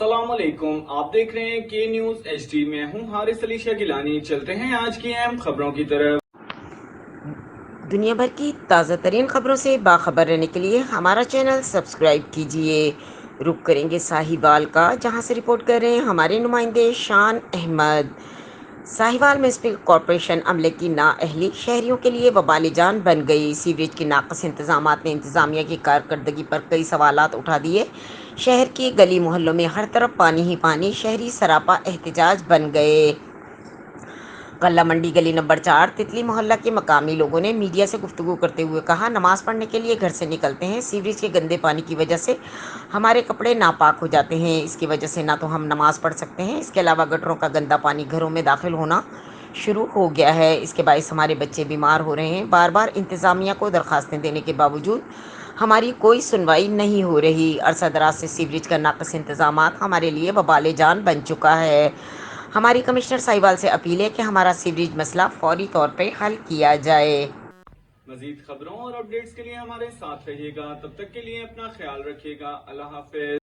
अस्सलाम वालेकुम, आप देख रहे हैं के न्यूज HD में हूं हारिस अली शाह गिलानी। चलते हैं आज की अहम खबरों की तरफ। दुनिया भर की ताज़ा तरीन खबरों से बाखबर रहने के लिए हमारा चैनल सब्सक्राइब कीजिए। रुक करेंगे साहिवाल का, जहां से रिपोर्ट कर रहे हैं हमारे नुमाइंदे शान अहमद। साहिवाल म्यूनसिपल कॉरपोरेशन अमले की नाअहली शहरियों के लिए वबाल जान बन गई। सीवरेज के नाकस इंतजामात ने इंतजामिया की कारकर्दगी पर कई सवालात उठा दिए। शहर के गली मोहल्लों में हर तरफ पानी ही पानी, शहरी सरापा एहतजाज बन गए। गल्ला मंडी गली नंबर 4 तितली मोहल्ला के मकामी लोगों ने मीडिया से गुफ्तगू करते हुए कहा, नमाज पढ़ने के लिए घर से निकलते हैं, सीवरेज के गंदे पानी की वजह से हमारे कपड़े नापाक हो जाते हैं। इसकी वजह से ना तो हम नमाज पढ़ सकते हैं, इसके अलावा गटरों का गंदा पानी घरों में दाखिल होना शुरू हो गया है। इसके बायस हमारे बच्चे बीमार हो रहे हैं। बार बार इंतज़ामिया को दरखास्तें देने के बावजूद हमारी कोई सुनवाई नहीं हो रही। अरसा दराज से सीवरेज का नाकस इंतजामात हमारे लिए वबाल जान बन चुका है। हमारी कमिश्नर साहिवाल से अपील है कि हमारा सीवरेज मसला फौरी तौर पर हल किया जाए। मजीद खबरों और अपडेट्स के लिए हमारे साथ रहिएगा। तब तक के लिए अपना ख्याल रखिएगा। अल्लाह हाफिज।